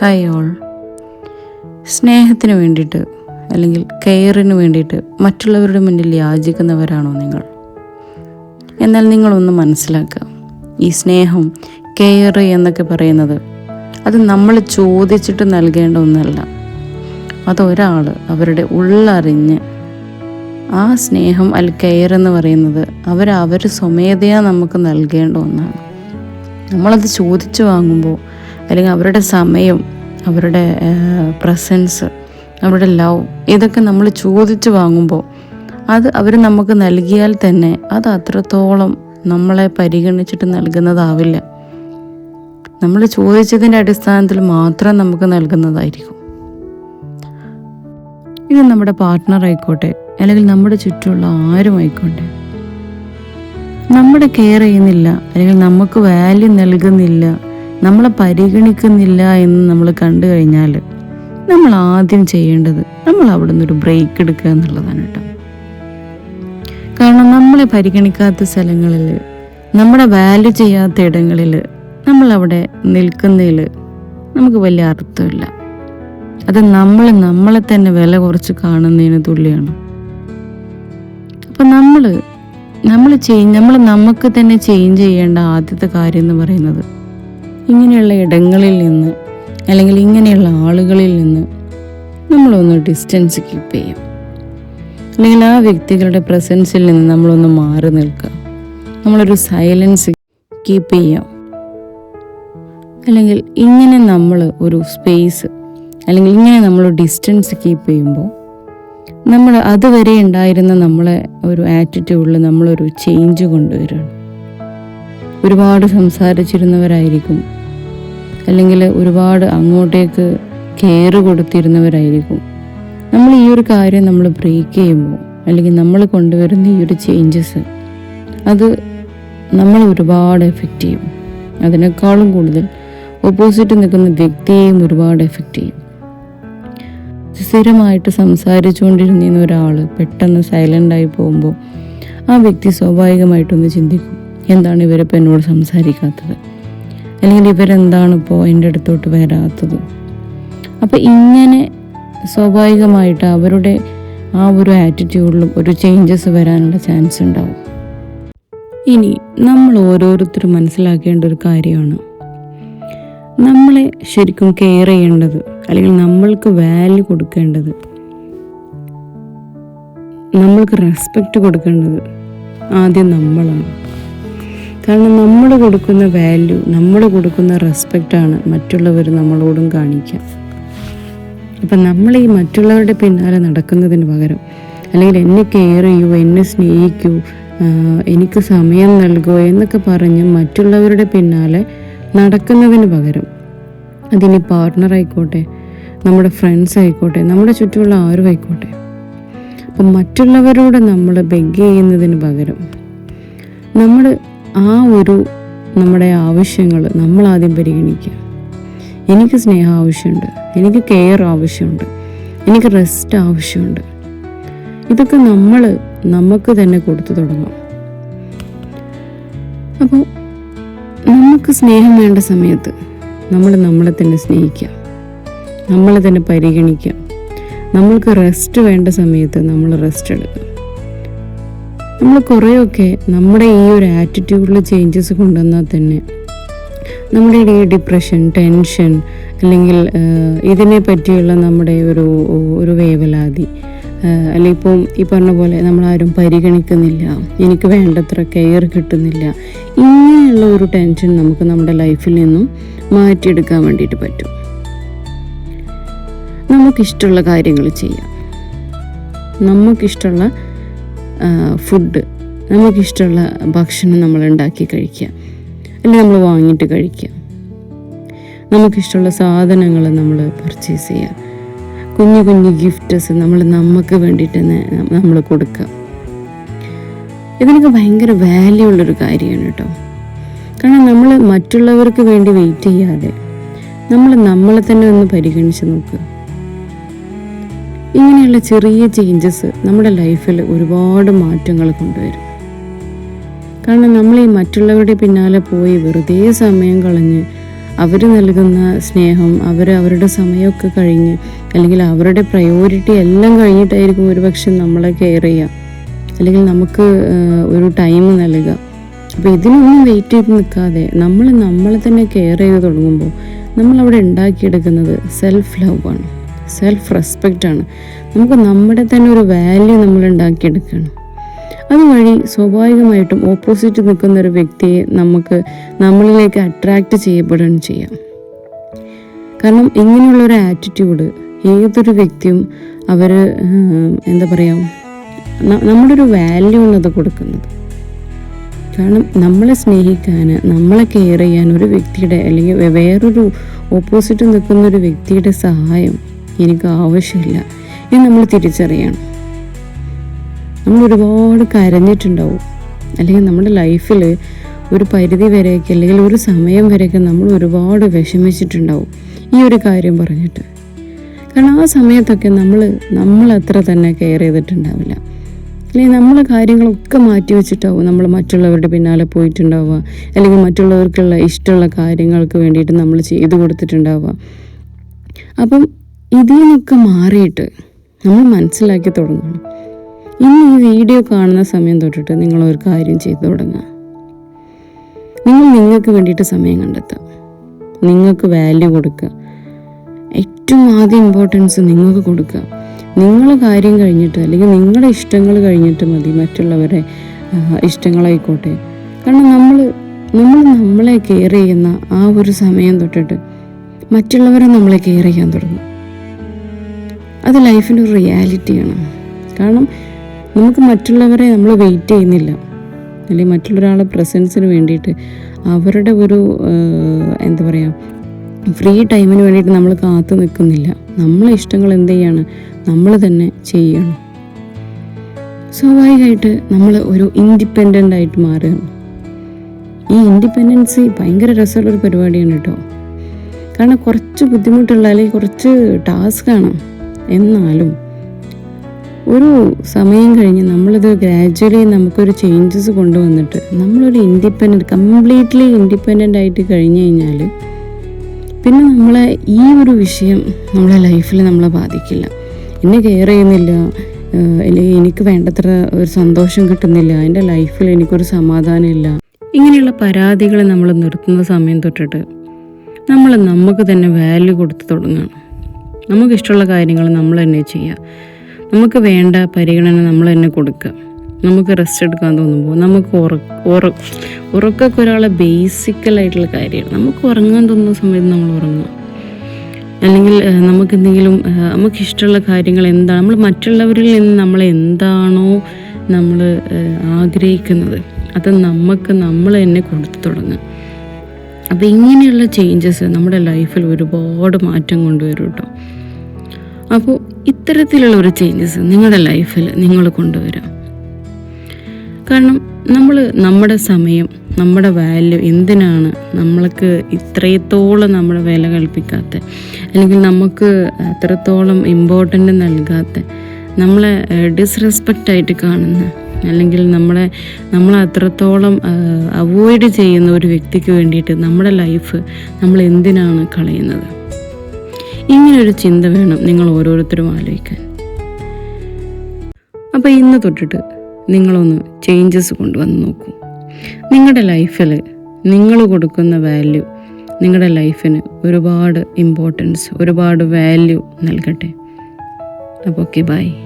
Hi all. സ്നേഹത്തിന് വേണ്ടിയിട്ട് അല്ലെങ്കിൽ കെയറിന് വേണ്ടിയിട്ട് മറ്റുള്ളവരുടെ മുന്നിൽ യാചിക്കുന്നവരാണോ നിങ്ങൾ? എന്നാൽ നിങ്ങളൊന്ന് മനസ്സിലാക്കുക, ഈ സ്നേഹം, കെയർ എന്നൊക്കെ പറയുന്നത് അത് നമ്മൾ ചോദിച്ചിട്ട് നൽകേണ്ട ഒന്നല്ല. അതൊരാൾ അവരുടെ ഉള്ളറിഞ്ഞ് ആ സ്നേഹം കെയർ എന്ന് പറയുന്നത് അവർ സ്വമേധയാ നമുക്ക് നൽകേണ്ട ഒന്നാണ്. നമ്മളത് ചോദിച്ചു വാങ്ങുമ്പോൾ അല്ലെങ്കിൽ അവരുടെ സമയം, അവരുടെ പ്രസൻസ്, അവരുടെ ലവ്, ഇതൊക്കെ നമ്മൾ ചോദിച്ചു വാങ്ങുമ്പോൾ അത് അവർ നമുക്ക് നൽകിയാൽ തന്നെ അത് അത്രത്തോളം നമ്മളെ പരിഗണിച്ചിട്ട് നൽകുന്നതാവില്ല. നമ്മൾ ചോദിച്ചതിൻ്റെ അടിസ്ഥാനത്തിൽ മാത്രം നമുക്ക് നൽകുന്നതായിരിക്കും. ഇത് നമ്മുടെ പാർട്ട്ണർ ആയിക്കോട്ടെ, അല്ലെങ്കിൽ നമ്മുടെ ചുറ്റുമുള്ള ആരും ആയിക്കോട്ടെ, നമ്മുടെ കെയർ ചെയ്യുന്നില്ല അല്ലെങ്കിൽ നമുക്ക് വാല്യൂ നൽകുന്നില്ല, നമ്മളെ പരിഗണിക്കുന്നില്ല എന്ന് നമ്മൾ കണ്ടു കഴിഞ്ഞാൽ നമ്മൾ ആദ്യം ചെയ്യേണ്ടത് നമ്മൾ അവിടെ നിന്നൊരു ബ്രേക്ക് എടുക്കുക എന്നുള്ളതാണ് കേട്ടോ. കാരണം നമ്മളെ പരിഗണിക്കാത്ത സ്ഥലങ്ങളിൽ, നമ്മളെ വാല്യൂ ചെയ്യാത്ത ഇടങ്ങളിൽ നമ്മളവിടെ നിൽക്കുന്നതിൽ നമുക്ക് വലിയ അർത്ഥമില്ല. അത് നമ്മളെ തന്നെ വില കുറച്ച് കാണുന്നതിന് തുല്യമാണ്. അപ്പം നമ്മൾ നമുക്ക് തന്നെ ചേഞ്ച് ചെയ്യേണ്ട ആദ്യത്തെ കാര്യം എന്ന് പറയുന്നത് ഇങ്ങനെയുള്ള ഇടങ്ങളിൽ നിന്ന് അല്ലെങ്കിൽ ഇങ്ങനെയുള്ള ആളുകളിൽ നിന്ന് നമ്മളൊന്ന് ഡിസ്റ്റൻസ് കീപ്പ് ചെയ്യാം. അല്ലെങ്കിൽ ആ വ്യക്തികളുടെ പ്രസൻസിൽ നിന്ന് നമ്മളൊന്ന് മാറി നിൽക്കുക, നമ്മളൊരു സൈലൻസ് കീപ്പ് ചെയ്യാം. അല്ലെങ്കിൽ ഇങ്ങനെ നമ്മൾ ഒരു സ്പേസ് അല്ലെങ്കിൽ ഇങ്ങനെ നമ്മൾ ഡിസ്റ്റൻസ് കീപ്പ് ചെയ്യുമ്പോൾ നമ്മൾ അതുവരെ ഉണ്ടായിരുന്ന നമ്മളെ ഒരു ആറ്റിറ്റ്യൂഡിൽ നമ്മളൊരു ചേഞ്ച് കൊണ്ടുവരികയാണ്. ഒരുപാട് സംസാരിച്ചിരുന്നവരായിരിക്കും, അല്ലെങ്കിൽ ഒരുപാട് അങ്ങോട്ടേക്ക് കെയർ കൊടുത്തിരുന്നവരായിരിക്കും. നമ്മൾ ഈ ഒരു കാര്യം നമ്മൾ ബ്രേക്ക് ചെയ്യുമ്പോൾ അല്ലെങ്കിൽ നമ്മൾ കൊണ്ടുവരുന്ന ഈ ഒരു ചേഞ്ചസ് അത് നമ്മൾ ഒരുപാട് എഫക്റ്റ് ചെയ്യും. അതിനേക്കാളും കൂടുതൽ ഓപ്പോസിറ്റ് നിൽക്കുന്ന വ്യക്തിയെയും ഒരുപാട് എഫക്റ്റ് ചെയ്യും. സ്ഥിരമായിട്ട് സംസാരിച്ചുകൊണ്ടിരുന്ന ഒരാൾ പെട്ടെന്ന് സൈലൻ്റായി പോകുമ്പോൾ ആ വ്യക്തി സ്വാഭാവികമായിട്ടൊന്ന് ചിന്തിക്കും, എന്താണ് ഇവരിപ്പോൾ എന്നോട് സംസാരിക്കാത്തത്, അല്ലെങ്കിൽ ഇവരെന്താണ് ഇപ്പോൾ എൻ്റെ അടുത്തോട്ട് വരാത്തത്. അപ്പോൾ ഇങ്ങനെ സ്വാഭാവികമായിട്ട് അവരുടെ ആ ഒരു ആറ്റിറ്റ്യൂഡിലും ഒരു ചേഞ്ചസ് വരാനുള്ള ചാൻസ് ഉണ്ടാവും. ഇനി നമ്മൾ ഓരോരുത്തരും മനസ്സിലാക്കേണ്ട ഒരു കാര്യമാണ്, നമ്മളെ ശരിക്കും കെയർ ചെയ്യേണ്ടത് അല്ലെങ്കിൽ നമ്മൾക്ക് വാല്യൂ കൊടുക്കേണ്ടത്, നമ്മൾക്ക് റെസ്പെക്റ്റ് കൊടുക്കേണ്ടത് ആദ്യം നമ്മളാണ്. കാരണം നമ്മൾ കൊടുക്കുന്ന വാല്യൂ, നമ്മൾ കൊടുക്കുന്ന റെസ്പെക്റ്റാണ് മറ്റുള്ളവർ നമ്മളോടും കാണിക്കുക. അപ്പം നമ്മൾ ഈ മറ്റുള്ളവരുടെ പിന്നാലെ നടക്കുന്നതിന് പകരം, അല്ലെങ്കിൽ എന്നെ കെയർ ചെയ്യൂ, എന്നെ സ്നേഹിക്കൂ, എനിക്ക് സമയം നൽകുമോ എന്നൊക്കെ പറഞ്ഞ് മറ്റുള്ളവരുടെ പിന്നാലെ നടക്കുന്നതിന് പകരം, അതിനി പാർട്ട്ണർ ആയിക്കോട്ടെ, നമ്മുടെ ഫ്രണ്ട്സ് ആയിക്കോട്ടെ, നമ്മുടെ ചുറ്റുമുള്ള ആരും ആയിക്കോട്ടെ, അപ്പം മറ്റുള്ളവരോട് നമ്മൾ ബെഗ് ചെയ്യുന്നതിന് പകരം നമ്മൾ നമ്മുടെ ആവശ്യങ്ങൾ നമ്മളാദ്യം പരിഗണിക്കുക. എനിക്ക് സ്നേഹം ആവശ്യമുണ്ട്, എനിക്ക് കെയർ ആവശ്യമുണ്ട്, എനിക്ക് റെസ്റ്റ് ആവശ്യമുണ്ട്. ഇതൊക്കെ നമുക്ക് തന്നെ കൊടുത്തു തുടങ്ങാം. അപ്പോൾ നമുക്ക് സ്നേഹം വേണ്ട സമയത്ത് നമ്മളെ തന്നെ സ്നേഹിക്കുക, നമ്മളെ തന്നെ പരിഗണിക്കുക. നമ്മൾക്ക് റെസ്റ്റ് വേണ്ട സമയത്ത് നമ്മൾ റെസ്റ്റ് എടുക്കുക. നമ്മൾ കുറേയൊക്കെ നമ്മുടെ ഈ ഒരു ആറ്റിറ്റ്യൂഡിൽ ചേഞ്ചസ് കൊണ്ടുവന്നാൽ തന്നെ നമ്മുടെ ഈ ഡിപ്രഷൻ, ടെൻഷൻ, അല്ലെങ്കിൽ ഇതിനെ പറ്റിയുള്ള നമ്മുടെ ഒരു വേവലാതി, അല്ലെങ്കിൽ ഇപ്പം ഈ പറഞ്ഞ പോലെ നമ്മളാരും പരിഗണിക്കുന്നില്ല, എനിക്ക് വേണ്ടത്ര കെയർ കിട്ടുന്നില്ല, ഇങ്ങനെയുള്ള ഒരു ടെൻഷൻ നമുക്ക് നമ്മുടെ ലൈഫിൽ നിന്നും മാറ്റിയെടുക്കാൻ വേണ്ടിയിട്ട് പറ്റും. നമുക്കിഷ്ടമുള്ള കാര്യങ്ങൾ ചെയ്യാം, നമുക്കിഷ്ടമുള്ള ഫുഡ്, നമുക്കിഷ്ടമുള്ള ഭക്ഷണം നമ്മൾ ഉണ്ടാക്കി കഴിക്കുക, അല്ലെങ്കിൽ നമ്മൾ വാങ്ങിയിട്ട് കഴിക്കുക, നമുക്കിഷ്ടമുള്ള സാധനങ്ങൾ നമ്മൾ പർച്ചേസ് ചെയ്യുക, കുഞ്ഞു കുഞ്ഞു ഗിഫ്റ്റ്സ് നമുക്ക് വേണ്ടിയിട്ട് തന്നെ നമ്മൾ കൊടുക്കുക. ഇതിനൊക്കെ ഭയങ്കര വാല്യൂ ഉള്ളൊരു കാര്യമാണ് കേട്ടോ. കാരണം നമ്മൾ മറ്റുള്ളവർക്ക് വേണ്ടി വെയിറ്റ് ചെയ്യാതെ നമ്മളെ തന്നെ ഒന്ന് പരിഗണിച്ച് നോക്കുക. ഇങ്ങനെയുള്ള ചെറിയ ചേഞ്ചസ് നമ്മുടെ ലൈഫിൽ ഒരുപാട് മാറ്റങ്ങൾ കൊണ്ടുവരും. കാരണം നമ്മൾ ഈ മറ്റുള്ളവരുടെ പിന്നാലെ പോയി വെറുതെ സമയം കളഞ്ഞ് അവർ നൽകുന്ന സ്നേഹം, അവരുടെ സമയമൊക്കെ കഴിഞ്ഞ് അല്ലെങ്കിൽ അവരുടെ പ്രയോറിറ്റി എല്ലാം കഴിഞ്ഞിട്ടായിരിക്കും ഒരുപക്ഷെ നമ്മളെ കെയർ ചെയ്യുക, അല്ലെങ്കിൽ നമുക്ക് ഒരു ടൈം നൽകുക. അപ്പോൾ ഇതിനൊന്നും വെയിറ്റ് ചെയ്ത് നിൽക്കാതെ നമ്മളെ തന്നെ കെയർ ചെയ്ത് തുടങ്ങുമ്പോൾ നമ്മളവിടെ ഉണ്ടാക്കിയെടുക്കുന്നത് സെൽഫ് ലവ് ആണ്, സെൽഫ് റെസ്പെക്റ്റാണ്. നമുക്ക് നമ്മുടെ തന്നെ ഒരു വാല്യൂ നമ്മൾ ഉണ്ടാക്കിയെടുക്കുകയാണ്. അതുവഴി സ്വാഭാവികമായിട്ടും ഓപ്പോസിറ്റ് നിൽക്കുന്ന ഒരു വ്യക്തിയെ നമ്മളിലേക്ക് അട്രാക്റ്റ് ചെയ്യപ്പെടുകയും ചെയ്യാം. കാരണം ഇങ്ങനെയുള്ളൊരു ആറ്റിറ്റ്യൂഡ് ഏതൊരു വ്യക്തിയും എന്താ പറയുക, നമ്മുടെ ഒരു വാല്യൂ ഉള്ളത് കൊടുക്കുന്നത്. കാരണം നമ്മളെ സ്നേഹിക്കാൻ, നമ്മളെ കെയർ ചെയ്യാൻ ഒരു വ്യക്തിയുടെ അല്ലെങ്കിൽ വേറൊരു ഓപ്പോസിറ്റ് നിൽക്കുന്ന ഒരു വ്യക്തിയുടെ സഹായം എനിക്ക് ആവശ്യമില്ല എന്ന് നമ്മൾ തിരിച്ചറിയണം. നമ്മൾ ഒരുപാട് കരഞ്ഞിട്ടുണ്ടാവും, അല്ലെങ്കിൽ നമ്മുടെ ലൈഫിൽ ഒരു പരിധി വരെയൊക്കെ അല്ലെങ്കിൽ ഒരു സമയം വരെയൊക്കെ നമ്മൾ ഒരുപാട് വിഷമിച്ചിട്ടുണ്ടാവും ഈ ഒരു കാര്യം പറഞ്ഞിട്ട്. കാരണം ആ സമയത്തൊക്കെ നമ്മൾ അത്ര തന്നെ കെയർ ചെയ്തിട്ടുണ്ടാവില്ല, അല്ലെങ്കിൽ നമ്മളെ കാര്യങ്ങളൊക്കെ മാറ്റി വെച്ചിട്ടാവും നമ്മൾ മറ്റുള്ളവരുടെ പിന്നാലെ പോയിട്ടുണ്ടാവുക, അല്ലെങ്കിൽ മറ്റുള്ളവർക്കുള്ള ഇഷ്ടമുള്ള കാര്യങ്ങൾക്ക് വേണ്ടിയിട്ട് നമ്മൾ ചെയ്തു കൊടുത്തിട്ടുണ്ടാവുക. അപ്പം ഇതിൽ നിന്നൊക്കെ മാറിയിട്ട് നമ്മൾ മനസ്സിലാക്കി തുടങ്ങണം. ഇന്ന് ഈ വീഡിയോ കാണുന്ന സമയം തൊട്ടിട്ട് നിങ്ങളൊരു കാര്യം ചെയ്തു തുടങ്ങുക. നിങ്ങൾക്ക് വേണ്ടിയിട്ട് സമയം കണ്ടെത്തുക, നിങ്ങൾക്ക് വാല്യൂ കൊടുക്കുക. ഏറ്റവും ആദ്യം ഇമ്പോർട്ടൻസ് നിങ്ങൾക്ക് കൊടുക്കുക. നിങ്ങളെ കാര്യം കഴിഞ്ഞിട്ട് അല്ലെങ്കിൽ നിങ്ങളുടെ ഇഷ്ടങ്ങൾ കഴിഞ്ഞിട്ട് മതി മറ്റുള്ളവരെ ഇഷ്ടങ്ങളായിക്കോട്ടെ. കാരണം നമ്മളെ കെയർ ചെയ്യുന്ന ആ ഒരു സമയം തൊട്ടിട്ട് മറ്റുള്ളവരെ നമ്മളെ കെയർ ചെയ്യാൻ തുടങ്ങും. അത് ലൈഫിൻ്റെ ഒരു റിയാലിറ്റിയാണ്. കാരണം നമുക്ക് മറ്റുള്ളവരെ നമ്മൾ വെയിറ്റ് ചെയ്യുന്നില്ല, അല്ലെങ്കിൽ മറ്റുള്ളൊരാളെ പ്രസൻസിന് വേണ്ടിയിട്ട് അവരുടെ ഒരു എന്താ പറയുക ഫ്രീ ടൈമിന് വേണ്ടിയിട്ട് നമ്മൾ കാത്തു നിൽക്കുന്നില്ല. നമ്മളെ ഇഷ്ടങ്ങൾ എന്ത് ചെയ്യാണ്, നമ്മൾ തന്നെ ചെയ്യണം. സ്വാഭാവികമായിട്ട് നമ്മൾ ഒരു ഇൻഡിപെൻഡൻ്റ് ആയിട്ട് മാറുകയാണ്. ഈ ഇൻഡിപെൻഡൻസി ഭയങ്കര രസമുള്ളൊരു പരിപാടിയാണ് കേട്ടോ. കാരണം കുറച്ച് ബുദ്ധിമുട്ടുള്ള അല്ലെങ്കിൽ കുറച്ച് ടാസ്ക്കാണ്, എന്നാലും ഒരു സമയം കഴിഞ്ഞ് നമ്മളിത് ഗ്രാജ്വലി നമുക്കൊരു ചേഞ്ചസ് കൊണ്ടുവന്നിട്ട് നമ്മളൊരു കംപ്ലീറ്റ്ലി ഇൻഡിപെൻഡൻ്റ് ആയിട്ട് കഴിഞ്ഞ് കഴിഞ്ഞാൽ പിന്നെ നമ്മളെ ഈ ഒരു വിഷയം നമ്മളെ ലൈഫിൽ നമ്മളെ ബാധിക്കില്ല. എന്നെ കെയർ ചെയ്യുന്നില്ല, അല്ലെങ്കിൽ എനിക്ക് വേണ്ടത്ര ഒരു സന്തോഷം കിട്ടുന്നില്ല, എൻ്റെ ലൈഫിൽ എനിക്കൊരു സമാധാനമില്ല, ഇങ്ങനെയുള്ള പരാതികൾ നമ്മൾ നിർത്തുന്ന സമയം തൊട്ടിട്ട് നമുക്ക് തന്നെ വാല്യൂ കൊടുത്ത് തുടങ്ങണം. നമുക്കിഷ്ടമുള്ള കാര്യങ്ങൾ നമ്മൾ തന്നെ ചെയ്യുക, നമുക്ക് വേണ്ട പരിഗണന നമ്മൾ തന്നെ കൊടുക്കുക. നമുക്ക് റെസ്റ്റ് എടുക്കാൻ തോന്നുമ്പോൾ നമുക്ക് ഉറക്കമൊക്കെ ഒരാളെ ബേസിക്കലായിട്ടുള്ള കാര്യമാണ്. നമുക്ക് ഉറങ്ങാൻ തോന്നുന്ന സമയത്ത് നമ്മൾ ഉറങ്ങുക, അല്ലെങ്കിൽ നമുക്കിഷ്ടമുള്ള കാര്യങ്ങൾ എന്താണ്, നമ്മൾ മറ്റുള്ളവരിൽ നിന്ന് നമ്മളെന്താണോ നമ്മൾ ആഗ്രഹിക്കുന്നത് അത് നമ്മൾ തന്നെ കൊടുത്തു തുടങ്ങുക. അപ്പോൾ ഇങ്ങനെയുള്ള ചേഞ്ചസ് നമ്മുടെ ലൈഫിൽ ഒരുപാട് മാറ്റം കൊണ്ടുവരും കേട്ടോ. അപ്പോൾ ഇത്തരത്തിലുള്ള ഒരു ചേഞ്ചസ് നിങ്ങളുടെ ലൈഫിൽ നിങ്ങൾ കൊണ്ടുവരാം. കാരണം നമ്മുടെ സമയം, നമ്മുടെ വാല്യൂ എന്തിനാണ് നമ്മൾക്ക് ഇത്രത്തോളം നമ്മുടെ വില കൽപ്പിക്കാത്ത, അല്ലെങ്കിൽ നമുക്ക് അത്രത്തോളം ഇമ്പോർട്ടൻ്റ് നൽകാത്ത, നമ്മളെ ഡിസ്റെസ്പെക്റ്റായിട്ട് കാണുന്ന, അല്ലെങ്കിൽ നമ്മളെ അത്രത്തോളം അവോയ്ഡ് ചെയ്യുന്ന ഒരു വ്യക്തിക്ക് വേണ്ടിയിട്ട് നമ്മുടെ ലൈഫ് നമ്മൾ എന്തിനാണ് കളയുന്നത്? ഇങ്ങനൊരു ചിന്ത വേണം നിങ്ങൾ ഓരോരുത്തരും ആലോചിക്കാൻ. അപ്പോൾ ഇന്ന് തൊട്ടിട്ട് നിങ്ങളൊന്ന് ചേഞ്ചസ് കൊണ്ടുവന്ന് നോക്കൂ. നിങ്ങളുടെ ലൈഫിൽ നിങ്ങൾ കൊടുക്കുന്ന വാല്യൂ നിങ്ങളുടെ ലൈഫിന് ഒരുപാട് ഇമ്പോർട്ടൻസ്, ഒരുപാട് വാല്യൂ നൽകട്ടെ. അപ്പോൾ ഓക്കെ, ബൈ.